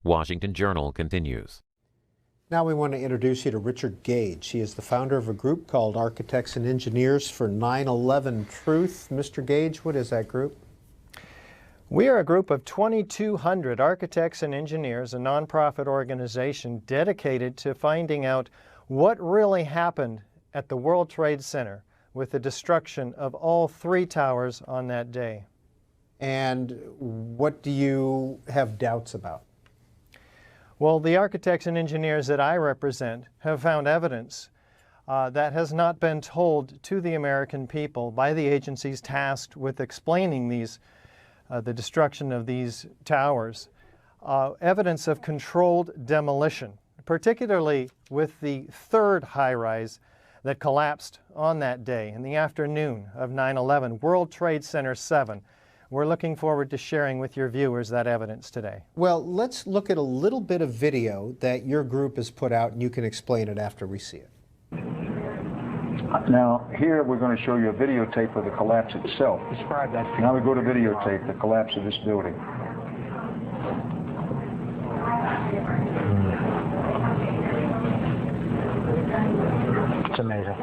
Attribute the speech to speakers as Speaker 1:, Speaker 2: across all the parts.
Speaker 1: Washington Journal continues.
Speaker 2: Now we want to introduce you to Richard Gage. He is the founder of a group called Architects and Engineers for 9/11 Truth. Mr. Gage, what is that group?
Speaker 3: We are a group of 2,200 architects and engineers, a nonprofit organization dedicated to finding out what really happened at the World Trade Center with the destruction of all 3 towers on that day.
Speaker 2: And what do you have doubts about?
Speaker 3: Well, the architects and engineers that I represent have found evidence that has not been told to the American people by the agencies tasked with explaining the destruction of these towers. Evidence of controlled demolition, particularly with the 3rd high-rise that collapsed on that day in the afternoon of 9/11, World Trade Center 7. We're looking forward to sharing with your viewers that evidence today.
Speaker 2: Well, let's look at a little bit of video that your group has put out, and you can explain it after we see it.
Speaker 4: Now, here we're going to show you a videotape of the collapse itself.
Speaker 2: Describe that.
Speaker 4: Now we go to videotape, the collapse of this building.
Speaker 5: It's amazing.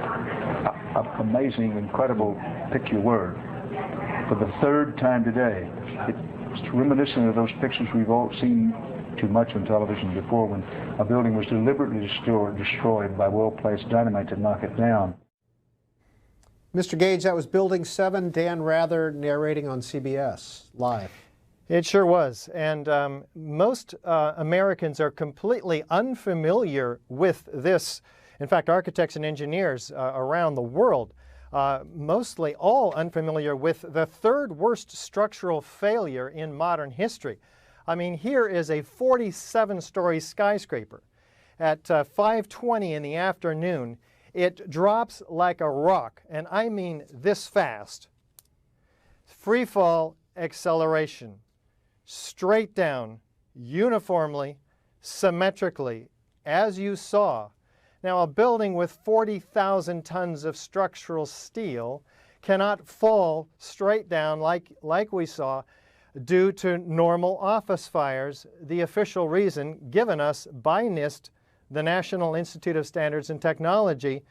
Speaker 4: Amazing, incredible, pick your word. For the 3rd time today, it's reminiscent of those pictures we've all seen too much on television before, when a building was deliberately destroyed by well-placed dynamite to knock it down.
Speaker 2: Mr. Gage, that was Building 7, Dan Rather narrating on CBS Live.
Speaker 3: It sure was, and most Americans are completely unfamiliar with this. In fact, architects and engineers around the world mostly all unfamiliar with the 3rd worst structural failure in modern history. I mean, here is a 47-story skyscraper. At 5:20 in the afternoon, it drops like a rock, and I mean this fast. Free fall acceleration, straight down, uniformly, symmetrically, as you saw. Now, a building with 40,000 tons of structural steel cannot fall straight down like we saw due to normal office fires, the official reason given us by NIST, the National Institute of Standards and Technology,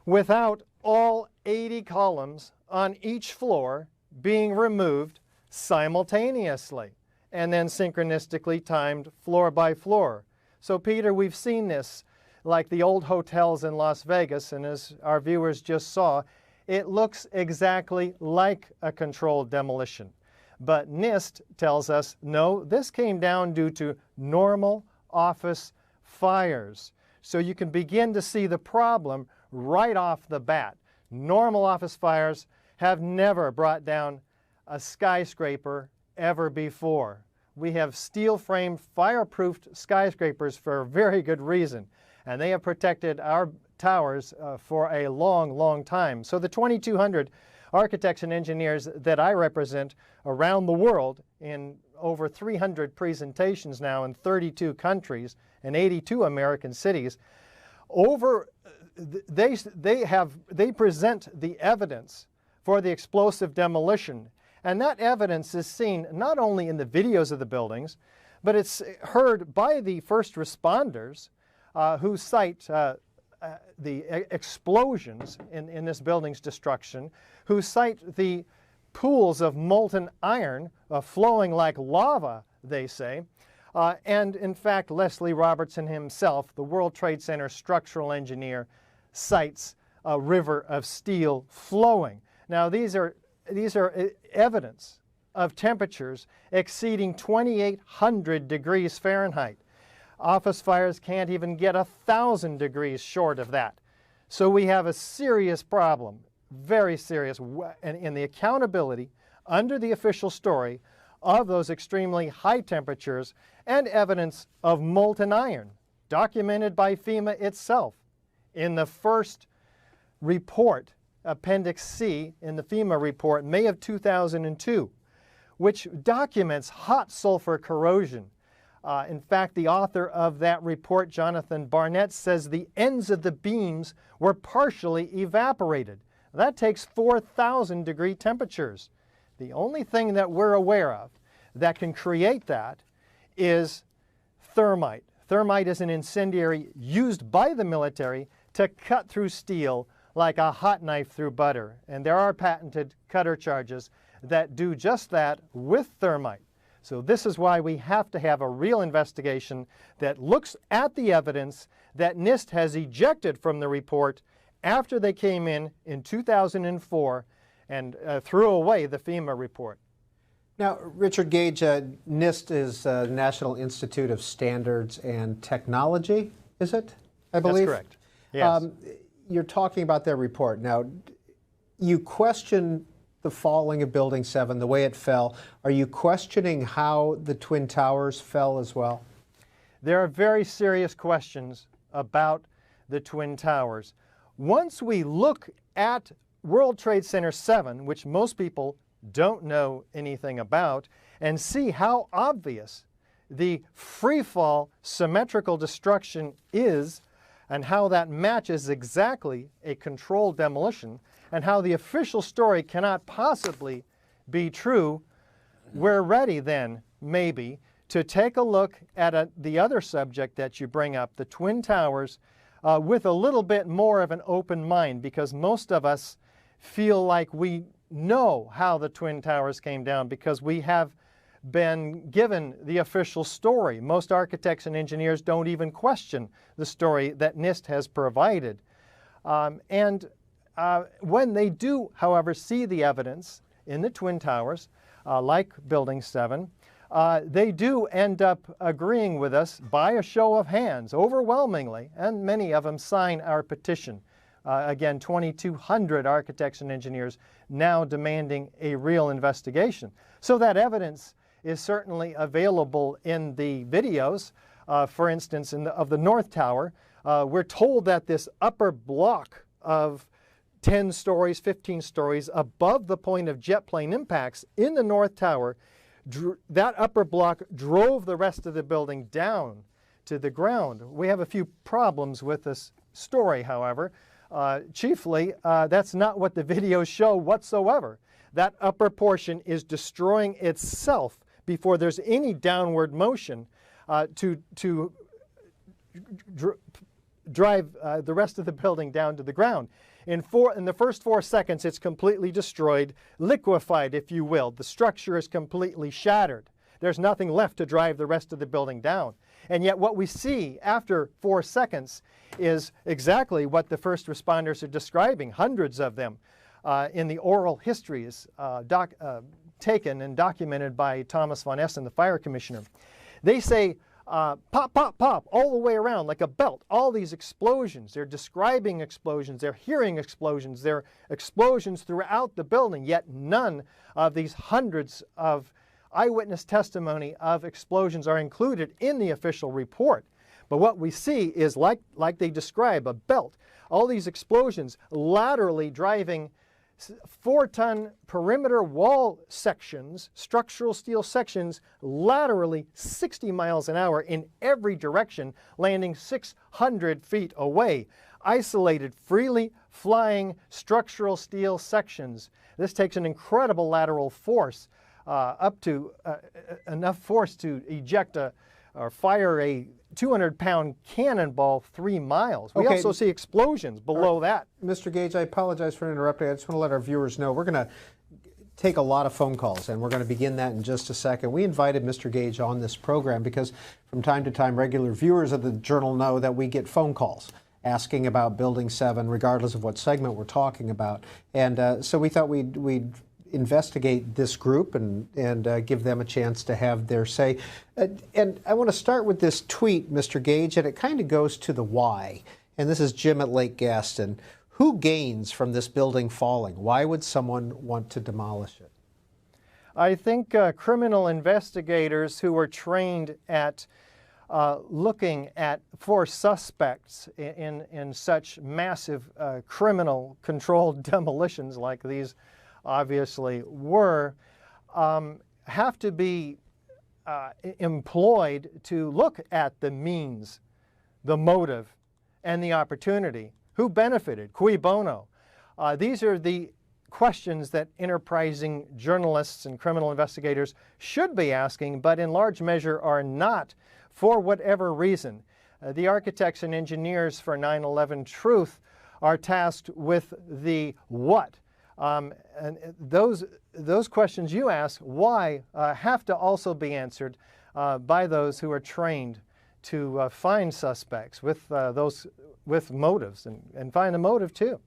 Speaker 3: without all 80 columns on each floor being removed simultaneously and then synchronistically timed floor by floor. So, Peter, we've seen this like the old hotels in Las Vegas, and as our viewers just saw, it looks exactly like a controlled demolition. But NIST tells us, no, this came down due to normal office fires. So you can begin to see the problem right off the bat. Normal office fires have never brought down a skyscraper ever before. We have steel-framed, fireproofed skyscrapers for a very good reason, and they have protected our towers for a long, long time. So the 2,200 architects and engineers that I represent around the world in over 300 presentations now in 32 countries and 82 American cities, they present the evidence for the explosive demolition. And that evidence is seen not only in the videos of the buildings, but it's heard by the first responders who cite the explosions in this building's destruction, who cite the pools of molten iron flowing like lava, they say. And in fact, Leslie Robertson himself, the World Trade Center structural engineer, cites a river of steel flowing. Now, these are evidence of temperatures exceeding 2,800 degrees Fahrenheit. Office fires can't even get 1,000 degrees short of that. So we have a serious problem, very serious, in the accountability under the official story of those extremely high temperatures and evidence of molten iron, documented by FEMA itself in the first report, Appendix C, in the FEMA report, May of 2002, which documents hot sulfur corrosion. In fact, the author of that report, Jonathan Barnett, says the ends of the beams were partially evaporated. That takes 4,000 degree temperatures. The only thing that we're aware of that can create that is thermite. Thermite is an incendiary used by the military to cut through steel like a hot knife through butter. And there are patented cutter charges that do just that with thermite. So this is why we have to have a real investigation that looks at the evidence that NIST has ejected from the report after they came in 2004 and threw away the FEMA report.
Speaker 2: Now, Richard Gage, NIST is National Institute of Standards and Technology, is it? I believe?
Speaker 3: That's correct. Yes.
Speaker 2: You're talking about their report. Now, you question the falling of Building 7, the way it fell. Are you questioning how the Twin Towers fell as well?
Speaker 3: There are very serious questions about the Twin Towers. Once we look at World Trade Center 7, which most people don't know anything about, and see how obvious the freefall symmetrical destruction is, and how that matches exactly a controlled demolition, and how the official story cannot possibly be true, we're ready then, maybe, to take a look at the other subject that you bring up, the Twin Towers, with a little bit more of an open mind, because most of us feel like we know how the Twin Towers came down because we have been given the official story. Most architects and engineers don't even question the story that NIST has provided. When they do, however, see the evidence in the Twin Towers, like Building 7, they do end up agreeing with us by a show of hands, overwhelmingly, and many of them sign our petition. Again, 2,200 architects and engineers now demanding a real investigation. So that evidence is certainly available in the videos. For instance, of the North Tower, we're told that this upper block of 10 stories, 15 stories above the point of jet plane impacts in the North Tower, that upper block drove the rest of the building down to the ground. We have a few problems with this story, however. Chiefly, that's not what the videos show whatsoever. That upper portion is destroying itself before there's any downward motion to drive the rest of the building down to the ground. In the first 4 seconds, it's completely destroyed, liquefied, if you will. The structure is completely shattered. There's nothing left to drive the rest of the building down. And yet what we see after 4 seconds is exactly what the first responders are describing, hundreds of them, in the oral histories taken and documented by Thomas von Essen, the fire commissioner. They say, pop, pop, pop, all the way around like a belt, all these explosions. They're describing explosions, they're hearing explosions, there are explosions throughout the building, yet none of these hundreds of eyewitness testimony of explosions are included in the official report. But what we see is, like they describe, a belt. All these explosions laterally driving 4-ton perimeter wall sections, structural steel sections, laterally 60 miles an hour in every direction, landing 600 feet away. Isolated, freely flying structural steel sections. This takes an incredible lateral force, up to enough force to eject or fire a 200-pound cannonball 3 miles. We also see explosions below that.
Speaker 2: Mr. Gage, I apologize for interrupting. I just want to let our viewers know we're going to take a lot of phone calls, and we're going to begin that in just a second. We invited Mr. Gage on this program because from time to time regular viewers of the Journal know that we get phone calls asking about Building 7, regardless of what segment we're talking about. And so we thought we'd investigate this group and give them a chance to have their say. And I want to start with this tweet, Mr. Gage, and it kind of goes to the why. And this is Jim at Lake Gaston. Who gains from this building falling? Why would someone want to demolish it?
Speaker 3: I think criminal investigators who are trained at looking for suspects in such massive criminal controlled demolitions like these obviously were, have to be employed to look at the means, the motive, and the opportunity. Who benefited? Cui bono? These are the questions that enterprising journalists and criminal investigators should be asking, but in large measure are not for whatever reason, the architects and engineers for 9/11 truth are tasked with the what. And those questions you ask, why, have to also be answered by those who are trained to find suspects with motives and find the motive too.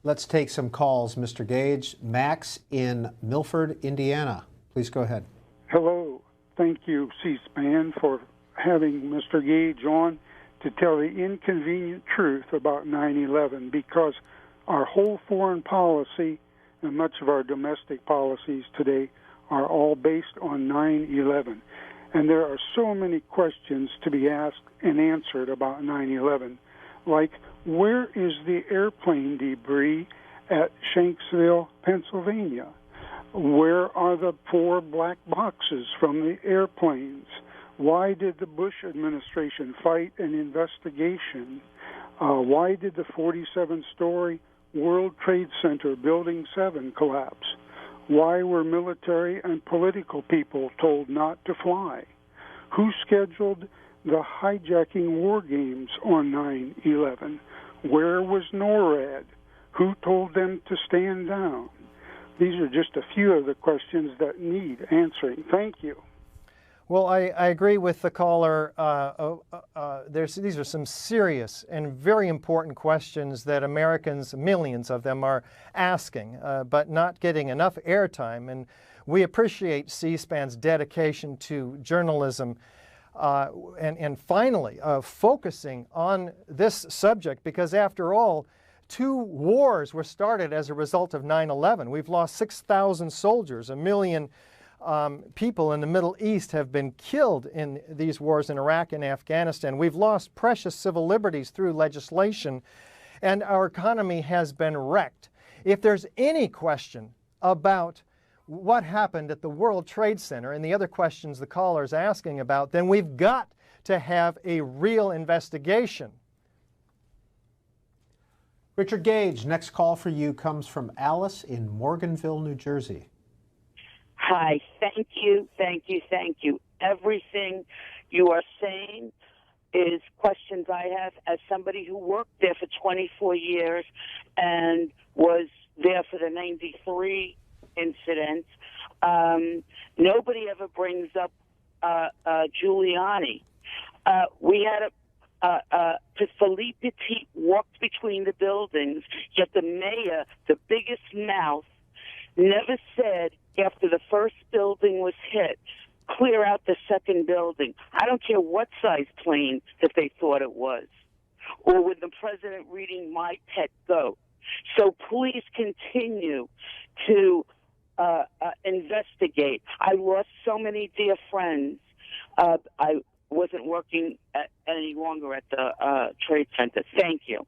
Speaker 2: Let's take some calls, Mr. Gage. Max in Milford, Indiana. Please go ahead.
Speaker 6: Hello. Thank you, C-SPAN, for having Mr. Gage on to tell the inconvenient truth about 9/11, because our whole foreign policy and much of our domestic policies today are all based on 9/11. And there are so many questions to be asked and answered about 9/11, like where is the airplane debris at Shanksville, Pennsylvania? Where are the 4 black boxes from the airplanes? Why did the Bush administration fight an investigation? Why did the 47-story World Trade Center Building 7 collapse? Why were military and political people told not to fly? Who scheduled the hijacking war games on 9/11? Where was NORAD? Who told them to stand down? These are just a few of the questions that need answering. Thank you.
Speaker 3: Well, I agree with the caller. These are some serious and very important questions that Americans, millions of them, are asking, but not getting enough airtime. And we appreciate C-SPAN's dedication to journalism and finally focusing on this subject, because after all, 2 wars were started as a result of 9/11. We've lost 6,000 soldiers, 1 million people in the Middle East have been killed in these wars in Iraq and Afghanistan. We've lost precious civil liberties through legislation, and our economy has been wrecked. If there's any question about what happened at the World Trade Center and the other questions the caller is asking about, then we've got to have a real investigation.
Speaker 2: Richard Gage, next call for you comes from Alice in Morganville, New Jersey.
Speaker 7: Hi, thank you. Everything you are saying is questions I have as somebody who worked there for 24 years and was there for the 93 incident. Nobody ever brings up Giuliani. We had Philippe Petit walked between the buildings, yet the mayor, the biggest mouth, never said after the first building was hit, clear out the second building. I don't care what size plane that they thought it was. Or with the president reading My Pet Goat. So please continue to investigate. I lost so many dear friends. I wasn't working any longer at the Trade Center. Thank you.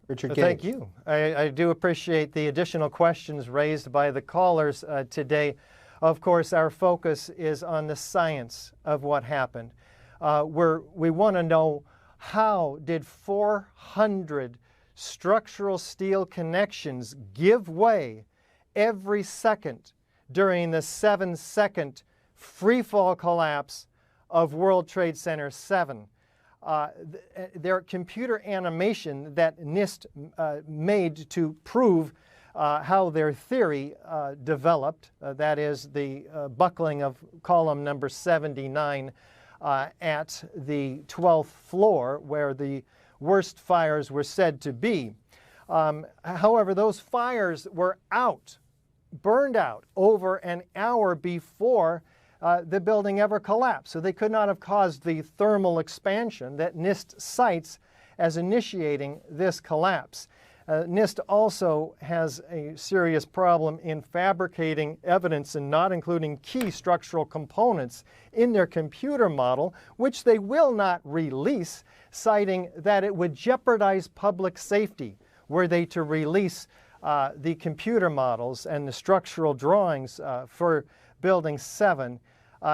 Speaker 2: Richard Gage.
Speaker 3: Thank you. I do appreciate the additional questions raised by the callers today. Of course, our focus is on the science of what happened. We want to know, how did 400 structural steel connections give way every second during the 7-second freefall collapse of World Trade Center 7? Their computer animation that NIST made to prove how their theory developed, that is the buckling of column number 79 at the 12th floor where the worst fires were said to be. However, those fires were burned out over an hour before the building ever collapsed. So they could not have caused the thermal expansion that NIST cites as initiating this collapse. NIST also has a serious problem in fabricating evidence and not including key structural components in their computer model, which they will not release, citing that it would jeopardize public safety were they to release the computer models and the structural drawings for Building 7.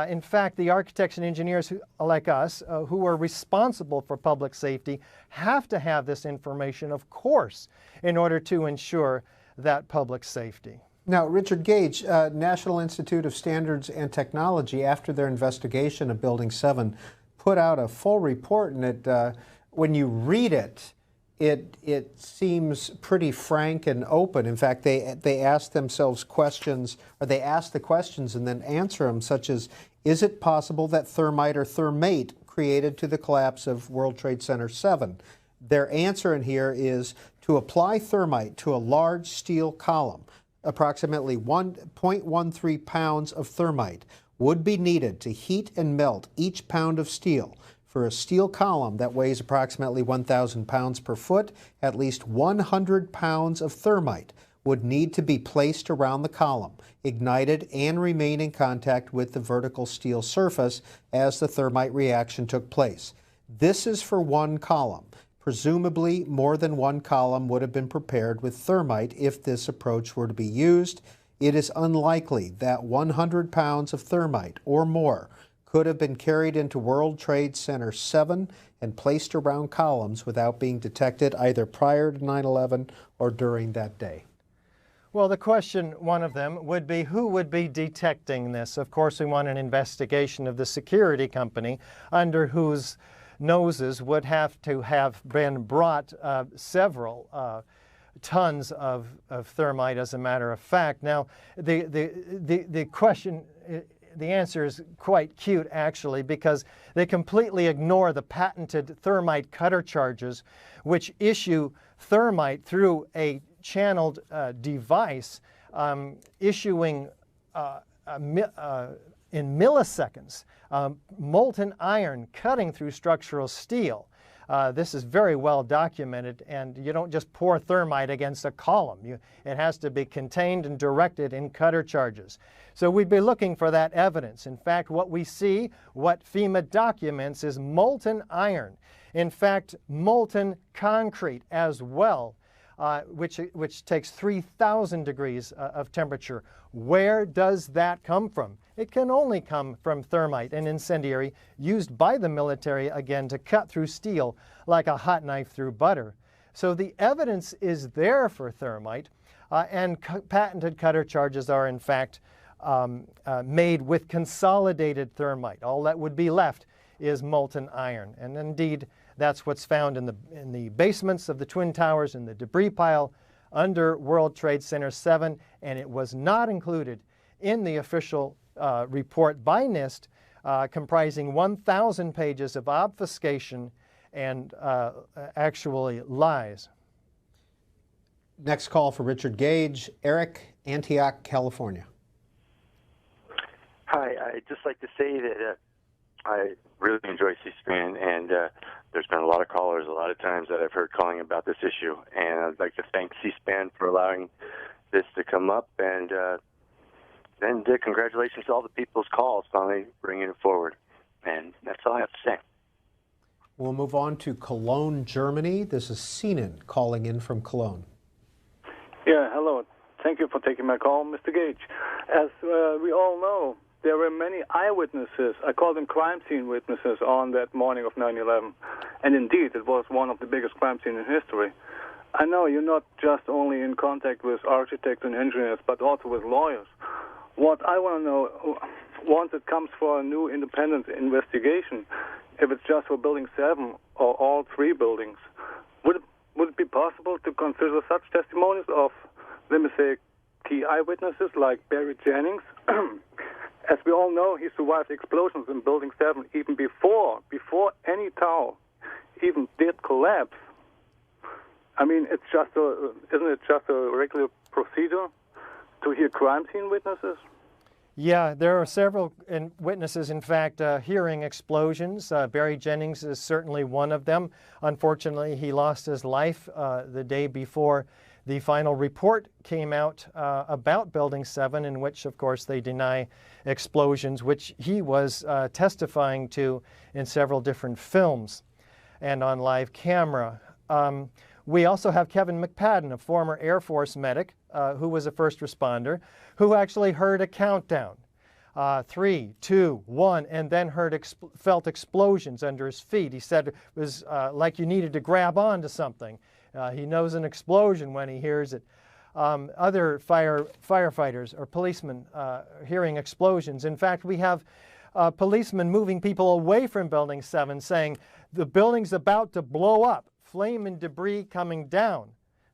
Speaker 3: In fact, the architects and engineers like us who are responsible for public safety have to have this information, of course, in order to ensure that public safety.
Speaker 2: Now, Richard Gage, National Institute of Standards and Technology, after their investigation of Building 7, put out a full report, and when you read it, it seems pretty frank and open. In fact, they ask themselves questions, or they ask the questions and then answer them, such as, is it possible that thermite or thermate created to the collapse of World Trade Center 7? Their answer in here is to apply thermite to a large steel column. Approximately 1.13 pounds of thermite would be needed to heat and melt each pound of steel. For a steel column that weighs approximately 1,000 pounds per foot, at least 100 pounds of thermite would need to be placed around the column, ignited, and remain in contact with the vertical steel surface as the thermite reaction took place. This is for one column. Presumably, more than one column would have been prepared with thermite if this approach were to be used. It is unlikely that 100 pounds of thermite or more could have been carried into World Trade Center 7 and placed around columns without being detected either prior to 9/11 or during that day.
Speaker 3: Well, the question, one of them, would be who would be detecting this? Of course, we want an investigation of the security company under whose noses would have to have been brought several tons of thermite, as a matter of fact. Now, the question, the answer is quite cute, actually, because they completely ignore the patented thermite cutter charges, which issue thermite through a channeled device, issuing in milliseconds molten iron cutting through structural steel. This is very well documented, and you don't just pour thermite against a column. It has to be contained and directed in cutter charges. So we'd be looking for that evidence. In fact, what we see, what FEMA documents, is molten iron. In fact, molten concrete as well, which takes 3,000 degrees of temperature. Where does that come from? It can only come from thermite, an incendiary used by the military, again, to cut through steel like a hot knife through butter. So the evidence is there for thermite, and patented cutter charges are, in fact, made with consolidated thermite. All that would be left is molten iron. And indeed, that's what's found in the basements of the Twin Towers, in the debris pile under World Trade Center 7, and it was not included in the official report by NIST, comprising 1,000 pages of obfuscation and actually lies.
Speaker 2: Next call for Richard Gage. Eric, Antioch, California.
Speaker 8: Hi, I'd just like to say that I really enjoy C-SPAN, and there's been a lot of callers a lot of times that I've heard calling about this issue, and I'd like to thank C-SPAN for allowing this to come up, and congratulations to all the people's calls finally bringing it forward. And that's all I have to say.
Speaker 2: We'll move on to Cologne, Germany. This is Sinan calling in from Cologne.
Speaker 9: Yeah, hello. Thank you for taking my call, Mr. Gage. As we all know, there were many eyewitnesses, I call them crime scene witnesses, on that morning of 9/11. And indeed, it was one of the biggest crime scenes in history. I know you're not just only in contact with architects and engineers, but also with lawyers. What I want to know, once it comes for a new independent investigation, if it's just for Building 7 or all three buildings, would it be possible to consider such testimonies of, let me say, key eyewitnesses like Barry Jennings? As we all know, he survived explosions in Building 7 even before any tower even did collapse. I mean, isn't it just a regular procedure to hear crime scene witnesses?
Speaker 3: Yeah, there are several witnesses, in fact, hearing explosions. Barry Jennings is certainly one of them. Unfortunately, he lost his life the day before the final report came out about Building 7, in which, of course, they deny explosions, which he was testifying to in several different films and on live camera. We also have Kevin McPadden, a former Air Force medic who was a first responder, who actually heard a countdown, 3, 2, 1, and then felt explosions under his feet. He said it was like you needed to grab onto something. He knows an explosion when he hears it. other firefighters or policemen hearing explosions. In fact, we have policemen moving people away from Building 7 saying, the building's about to blow up, flame and debris coming down.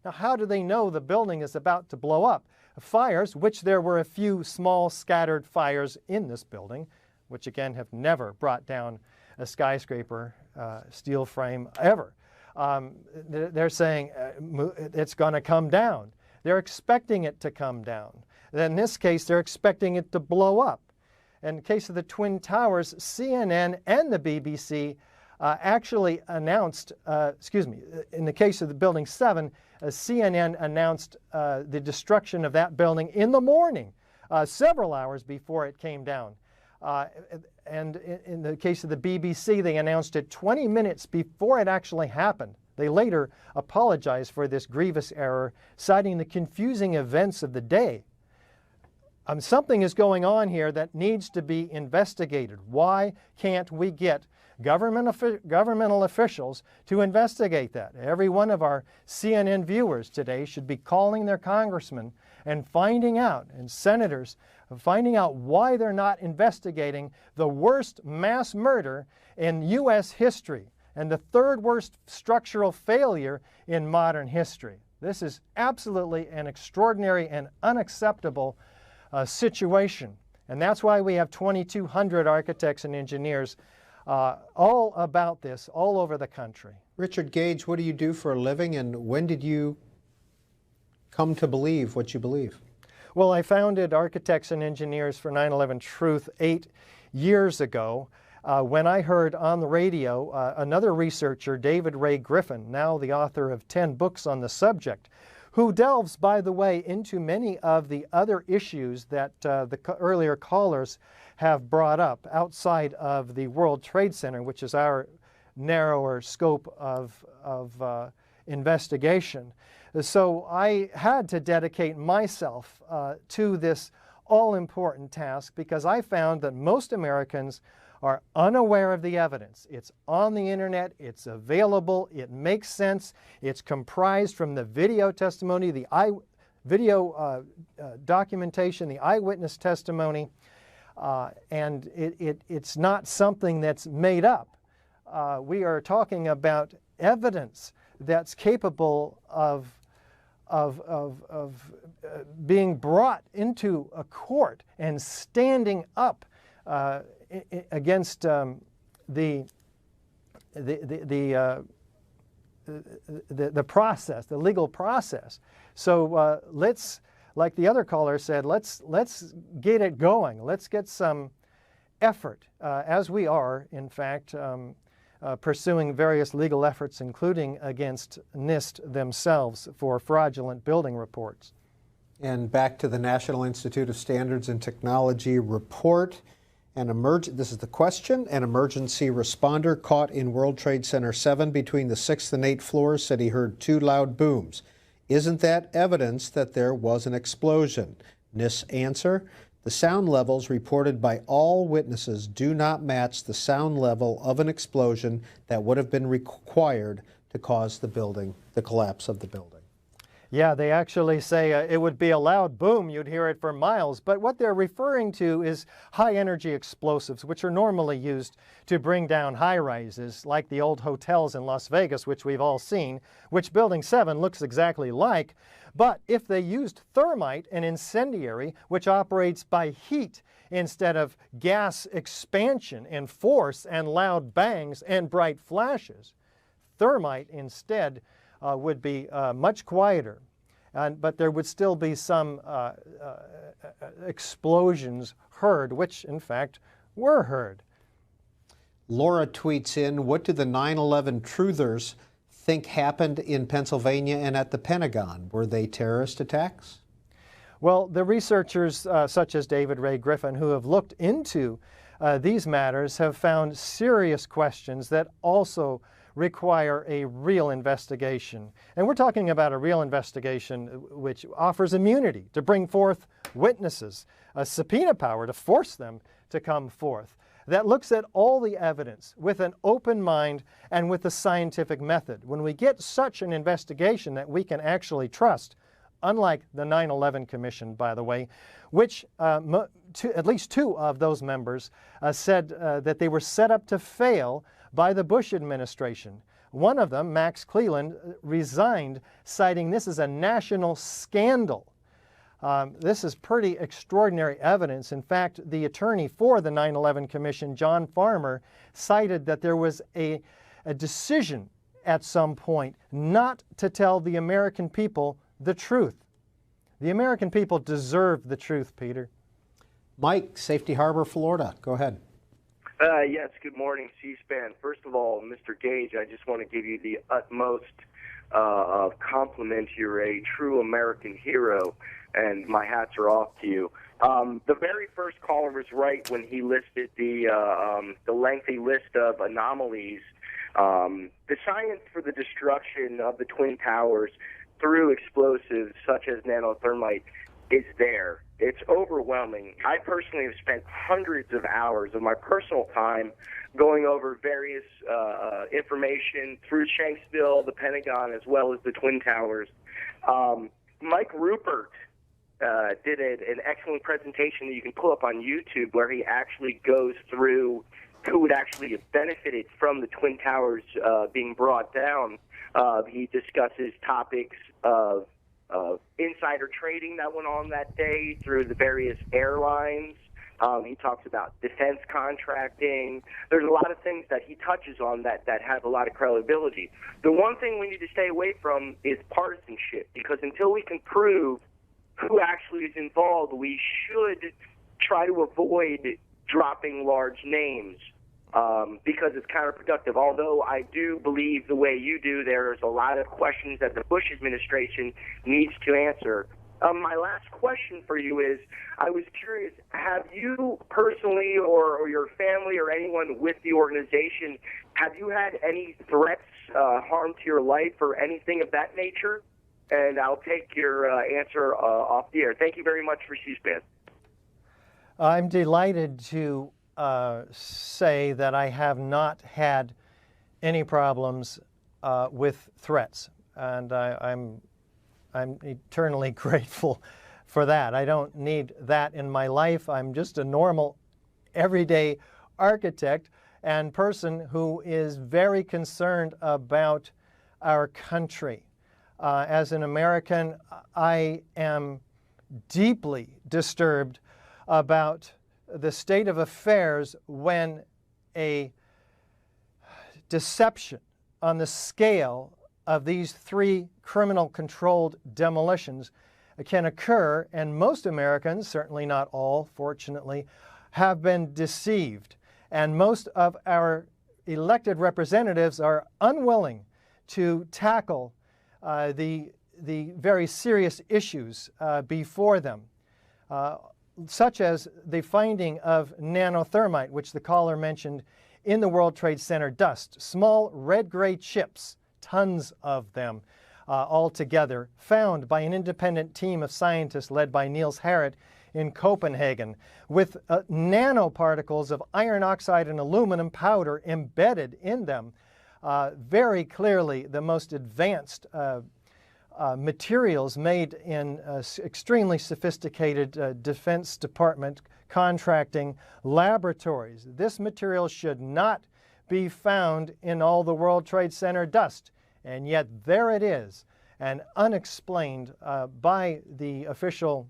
Speaker 3: Now, how do they know the building is about to blow up? Fires, which there were a few small scattered fires in this building, which again have never brought down a skyscraper, steel frame, ever. They're saying it's going to come down. They're expecting it to come down. In this case, they're expecting it to blow up. In the case of the Twin Towers, CNN and the BBC actually announced, in the case of the Building 7, CNN announced the destruction of that building in the morning, several hours before it came down. And in the case of the BBC, they announced it 20 minutes before it actually happened. They later apologized for this grievous error, citing the confusing events of the day. Something is going on here that needs to be investigated. Why can't we get governmental officials to investigate that? Every one of our CNN viewers today should be calling their congressmen and finding out, and senators, finding out why they're not investigating the worst mass murder in U.S. history and the third worst structural failure in modern history. This is absolutely an extraordinary and unacceptable situation. And that's why we have 2,200 architects and engineers all about this, all over the country.
Speaker 2: Richard Gage, what do you do for a living, and when did you come to believe what you believe?
Speaker 3: Well, I founded Architects and Engineers for 9/11 Truth 8 years ago when I heard on the radio another researcher, David Ray Griffin, now the author of 10 books on the subject, who delves, by the way, into many of the other issues that the earlier callers have brought up outside of the World Trade Center, which is our narrower scope of investigation. So I had to dedicate myself to this all-important task because I found that most Americans are unaware of the evidence. It's on the internet, it's available, it makes sense, it's comprised from the video testimony, the video documentation, the eyewitness testimony, and it's not something that's made up. We are talking about evidence that's capable of being brought into a court and standing up against the process, the legal process. So let's, like the other caller said, let's get it going. Let's get some effort, as we are, in fact, pursuing various legal efforts, including against NIST themselves for fraudulent building reports.
Speaker 2: And back to the National Institute of Standards and Technology report. This is the question. An emergency responder caught in World Trade Center 7 between the 6th and 8th floors said he heard 2 loud booms. Isn't that evidence that there was an explosion? NIST's answer: the sound levels reported by all witnesses do not match the sound level of an explosion that would have been required to cause the collapse of the building.
Speaker 3: Yeah, they actually say it would be a loud boom. You'd hear it for miles. But what they're referring to is high-energy explosives, which are normally used to bring down high-rises, like the old hotels in Las Vegas, which we've all seen, which Building 7 looks exactly like. But if they used thermite, an incendiary, which operates by heat instead of gas expansion and force and loud bangs and bright flashes, thermite instead would be much quieter, but there would still be some explosions heard, which in fact were heard.
Speaker 2: Laura tweets in, what do the 9/11 truthers think happened in Pennsylvania and at the Pentagon? Were they terrorist attacks?
Speaker 3: Well, the researchers such as David Ray Griffin, who have looked into these matters, have found serious questions that also require a real investigation. And we're talking about a real investigation which offers immunity to bring forth witnesses, a subpoena power to force them to come forth, that looks at all the evidence with an open mind and with a scientific method. When we get such an investigation that we can actually trust, unlike the 9/11 Commission, by the way, which at least 2 of those members said that they were set up to fail by the Bush administration. One of them, Max Cleland, resigned, citing this as a national scandal. This is pretty extraordinary evidence. In fact, the attorney for the 9/11 Commission, John Farmer, cited that there was a decision at some point not to tell the American people the truth. The American people deserve the truth, Peter.
Speaker 2: Mike, Safety Harbor, Florida. Go ahead.
Speaker 10: Yes, good morning, C-SPAN. First of all, Mr. Gage, I just want to give you the utmost compliment. You're a true American hero, and my hats are off to you. The very first caller was right when he listed the lengthy list of anomalies. The science for the destruction of the Twin Towers through explosives such as nanothermite is there. It's overwhelming. I personally have spent hundreds of hours of my personal time going over various information through Shanksville, the Pentagon, as well as the Twin Towers. Mike Rupert did an excellent presentation that you can pull up on YouTube where he actually goes through who would actually have benefited from the Twin Towers being brought down. He discusses topics of insider trading that went on that day through the various airlines. He talks about defense contracting. There's a lot of things that he touches on that have a lot of credibility. The one thing we need to stay away from is partisanship, because until we can prove who actually is involved, we should try to avoid dropping large names because it's counterproductive. Although I do believe the way you do, there's a lot of questions that the Bush administration needs to answer. My last question for you is, I was curious, have you personally or your family or anyone with the organization, have you had any threats, harm to your life or anything of that nature? And I'll take your answer off the air. Thank you very much for C-SPAN.
Speaker 3: I'm delighted to say that I have not had any problems with threats, and I'm eternally grateful for that. I don't need that in my life. I'm just a normal, everyday architect and person who is very concerned about our country. As an American, I am deeply disturbed about the state of affairs when a deception on the scale of these 3 criminal-controlled demolitions can occur, and most Americans, certainly not all, fortunately, have been deceived. And most of our elected representatives are unwilling to tackle the very serious issues before them, such as the finding of nanothermite, which the caller mentioned, in the World Trade Center dust. Small red-gray chips, tons of them altogether, found by an independent team of scientists led by Niels Harrit in Copenhagen, with nanoparticles of iron oxide and aluminum powder embedded in them. Very clearly the most advanced materials made in extremely sophisticated Defense Department contracting laboratories. This material should not be found in all the World Trade Center dust, and yet there it is, and unexplained by the official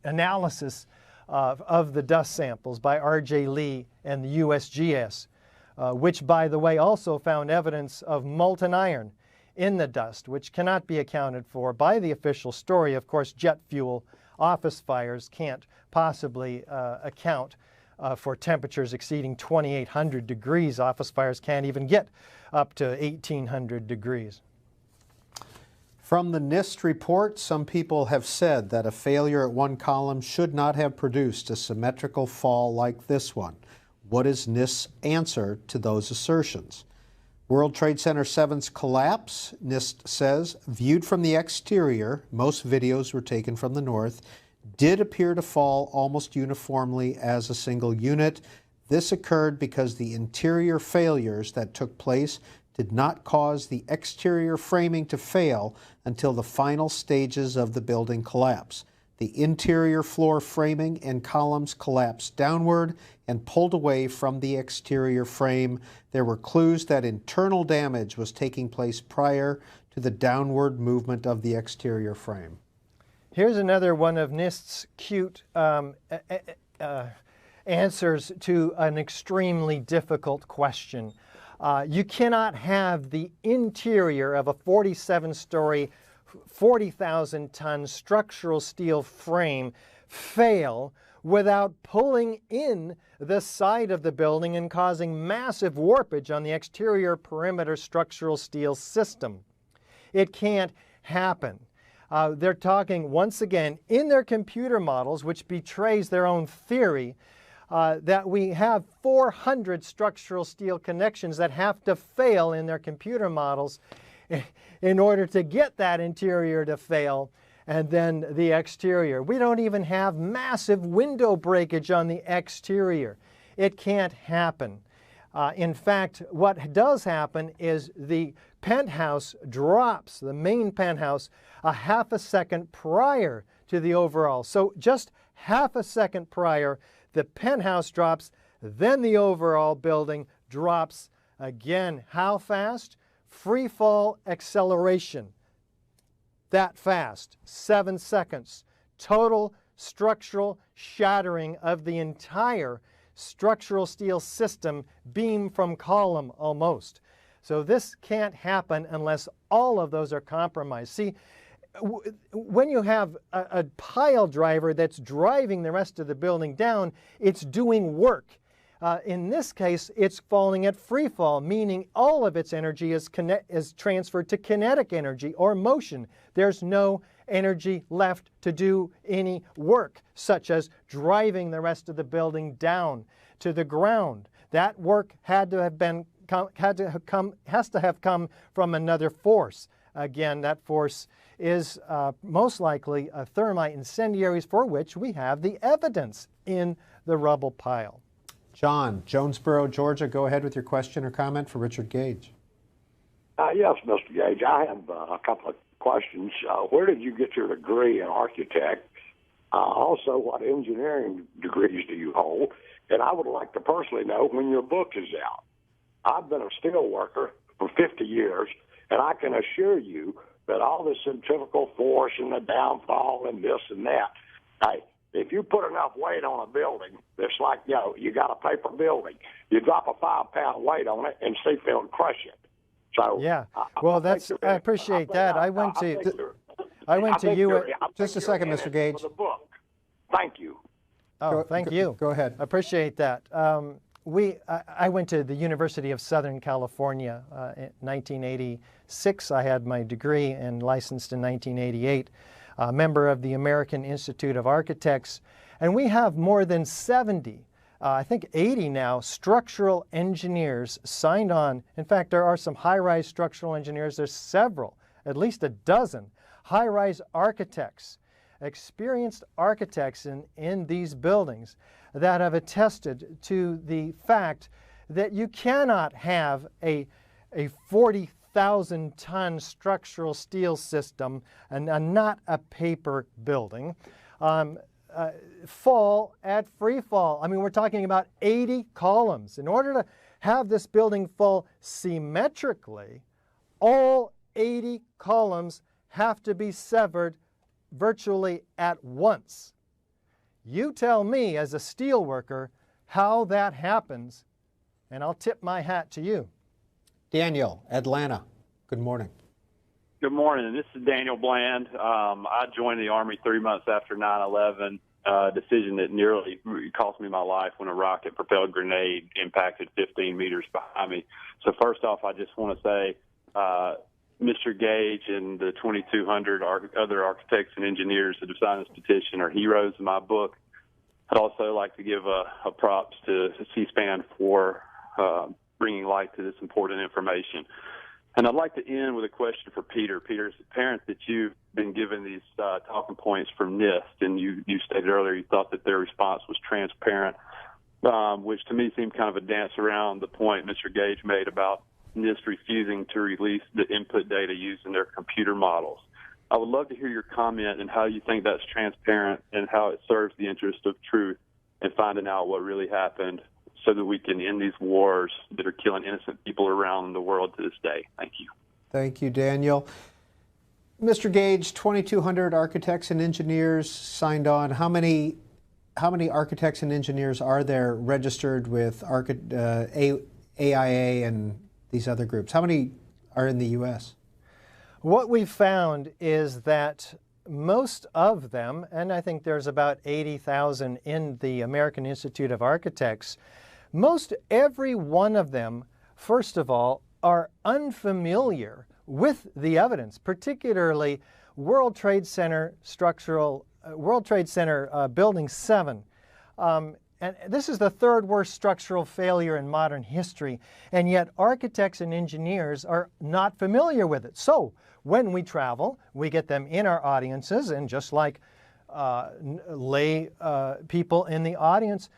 Speaker 3: analysis of the dust samples by R.J. Lee and the USGS, which, by the way, also found evidence of molten iron in the dust, which cannot be accounted for by the official story. Of course, jet fuel, office fires can't possibly account for temperatures exceeding 2,800 degrees. Office fires can't even get up to 1,800 degrees.
Speaker 2: From the NIST report, some people have said that a failure at one column should not have produced a symmetrical fall like this one. What is NIST's answer to those assertions? World Trade Center 7's collapse, NIST says, viewed from the exterior, most videos were taken from the north, did appear to fall almost uniformly as a single unit. This occurred because the interior failures that took place did not cause the exterior framing to fail until the final stages of the building collapse. The interior floor framing and columns collapsed downward and pulled away from the exterior frame. There were clues that internal damage was taking place prior to the downward movement of the exterior frame.
Speaker 3: Here's another one of NIST's cute answers to an extremely difficult question. You cannot have the interior of a 47-story, 40,000-ton structural steel frame fail without pulling in the side of the building and causing massive warpage on the exterior perimeter structural steel system. It can't happen. They're talking, once again, in their computer models, which betrays their own theory, that we have 400 structural steel connections that have to fail in their computer models in order to get that interior to fail, and then the exterior. We don't even have massive window breakage on the exterior. It can't happen. In fact, what does happen is the penthouse drops, the main penthouse, a half a second prior to the overall. So just half a second prior, the penthouse drops, then the overall building drops again. How fast? Free fall acceleration. That fast, 7 seconds. Total structural shattering of the entire structural steel system, beam from column almost. So this can't happen unless all of those are compromised. See, when you have a pile driver that's driving the rest of the building down, it's doing work. In this case, it's falling at free fall, meaning all of its energy is transferred to kinetic energy or motion. There's no energy left to do any work, such as driving the rest of the building down to the ground. That work has to have come from another force. Again, that force is most likely thermite incendiaries, for which we have the evidence in the rubble pile.
Speaker 2: John, Jonesboro, Georgia, go ahead with your question or comment for Richard Gage.
Speaker 11: Yes, Mr. Gage, I have a couple of questions. Where did you get your degree in architect? Also, what engineering degrees do you hold? And I would like to personally know when your book is out. I've been a steel worker for 50 years, and I can assure you that all this centrifugal force and the downfall and this and that, hey, if you put enough weight on a building, it's like, you got a paper building. You drop a 5-pound weight on it and see if it'll crush it. So
Speaker 3: yeah, well, I appreciate that. I went to you.
Speaker 2: Just a second, Mr. Gage.
Speaker 11: For the book. Thank you.
Speaker 3: Oh, thank you.
Speaker 2: Go ahead.
Speaker 3: I appreciate that. I went to the University of Southern California in 1986. I had my degree and licensed in 1988. A member of the American Institute of Architects, and we have more than 70, I think 80 now, structural engineers signed on. In fact, there are some high-rise structural engineers. There's several, at least a dozen, high-rise architects, experienced architects in these buildings that have attested to the fact that you cannot have a 40,000-ton structural steel system and not a paper building fall at free fall. I mean, we're talking about 80 columns. In order to have this building fall symmetrically, all 80 columns have to be severed virtually at once. You tell me as a steel worker how that happens, and I'll tip my hat to you.
Speaker 2: Daniel, Atlanta, good morning.
Speaker 12: Good morning. This is Daniel Bland. I joined the Army 3 months after 9/11, a decision that nearly cost me my life when a rocket-propelled grenade impacted 15 meters behind me. So first off, I just want to say Mr. Gage and the 2,200 other architects and engineers that have signed this petition are heroes in my book. I'd also like to give a props to C-SPAN for bringing light to this important information. And I'd like to end with a question for Peter. Peter, it's apparent that you've been given these talking points from NIST, and you stated earlier you thought that their response was transparent, which to me seemed kind of a dance around the point Mr. Gage made about NIST refusing to release the input data used in their computer models. I would love to hear your comment and how you think that's transparent and how it serves the interest of truth and finding out what really happened so that we can end these wars that are killing innocent people around the world to this day. Thank you.
Speaker 2: Thank you, Daniel. Mr. Gage, 2,200 architects and engineers signed on. How many architects and engineers are there registered with AIA and these other groups? How many are in the U.S.?
Speaker 3: What we've found is that most of them, and I think there's about 80,000 in the American Institute of Architects, most every one of them, first of all, are unfamiliar with the evidence, particularly World Trade Center Building 7. And this is the third worst structural failure in modern history, and yet architects and engineers are not familiar with it. So when we travel, we get them in our audiences, and just like lay people in the audience,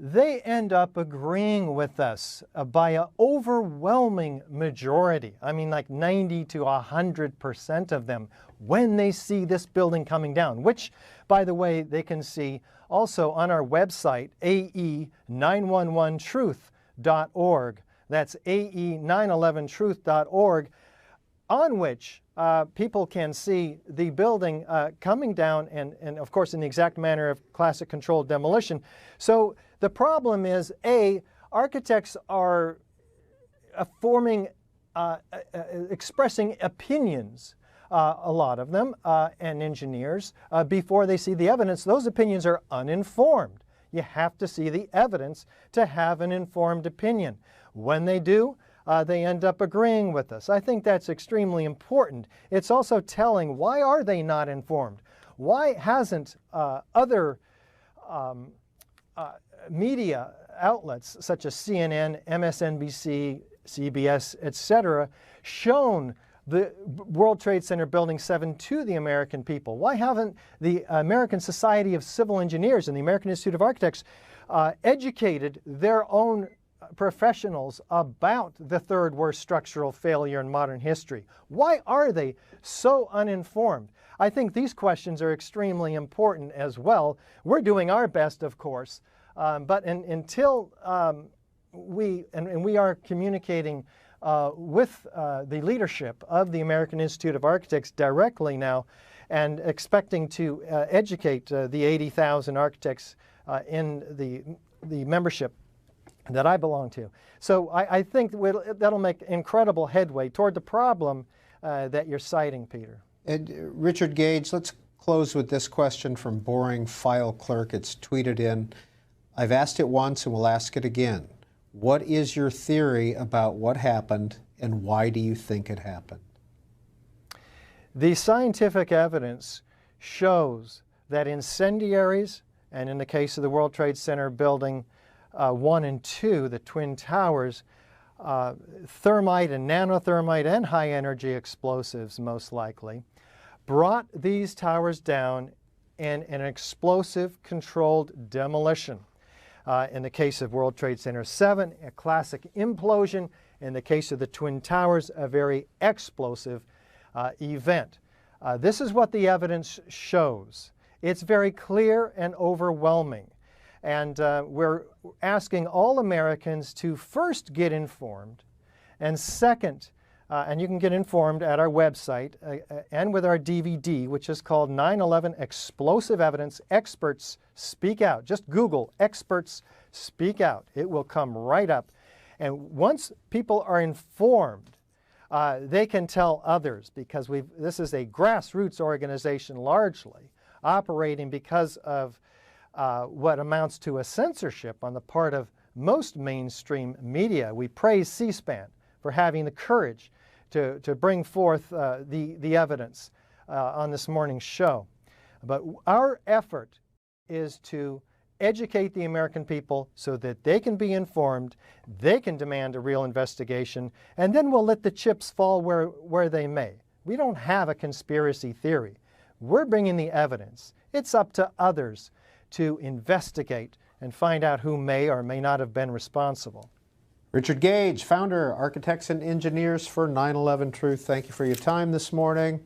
Speaker 3: they end up agreeing with us by an overwhelming majority. I mean, like 90 to 100% of them when they see this building coming down, which, by the way, they can see also on our website, ae911truth.org. That's ae911truth.org, on which people can see the building coming down and, of course, in the exact manner of classic controlled demolition. So the problem is, A, architects are expressing opinions, a lot of them, and engineers, before they see the evidence. Those opinions are uninformed. You have to see the evidence to have an informed opinion. When they do, they end up agreeing with us. I think that's extremely important. It's also telling, why are they not informed? Why hasn't other media outlets such as CNN, MSNBC, CBS, etc., shown the World Trade Center Building 7 to the American people? Why haven't the American Society of Civil Engineers and the American Institute of Architects educated their own professionals about the third worst structural failure in modern history? Why are they so uninformed? I think these questions are extremely important as well. We're doing our best, of course, but until we are communicating with the leadership of the American Institute of Architects directly now, and expecting to educate the 80,000 architects in the membership that I belong to. So I think that'll make incredible headway toward the problem that you're citing, Peter.
Speaker 2: And Richard Gage, let's close with this question from Boring File Clerk. It's tweeted in. I've asked it once and will ask it again. What is your theory about what happened, and why do you think it happened?
Speaker 3: The scientific evidence shows that incendiaries, and in the case of the World Trade Center Building 1 and 2, the Twin Towers, thermite and nanothermite and high-energy explosives, most likely, brought these towers down in an explosive controlled demolition. In the case of World Trade Center 7, a classic implosion. In the case of the Twin Towers, a very explosive event. This is what the evidence shows. It's very clear and overwhelming. And we're asking all Americans to first get informed, and second, and you can get informed at our website and with our DVD, which is called 9/11 Explosive Evidence, Experts Speak Out. Just Google Experts Speak Out. It will come right up. And once people are informed, they can tell others, because this is a grassroots organization largely, operating because of what amounts to a censorship on the part of most mainstream media. We praise C-SPAN for having the courage to bring forth the evidence on this morning's show. But our effort is to educate the American people so that they can be informed, they can demand a real investigation, and then we'll let the chips fall where they may. We don't have a conspiracy theory. We're bringing the evidence. It's up to others to investigate and find out who may or may not have been responsible.
Speaker 2: Richard Gage, founder, Architects and Engineers for 9/11 Truth. Thank you for your time this morning.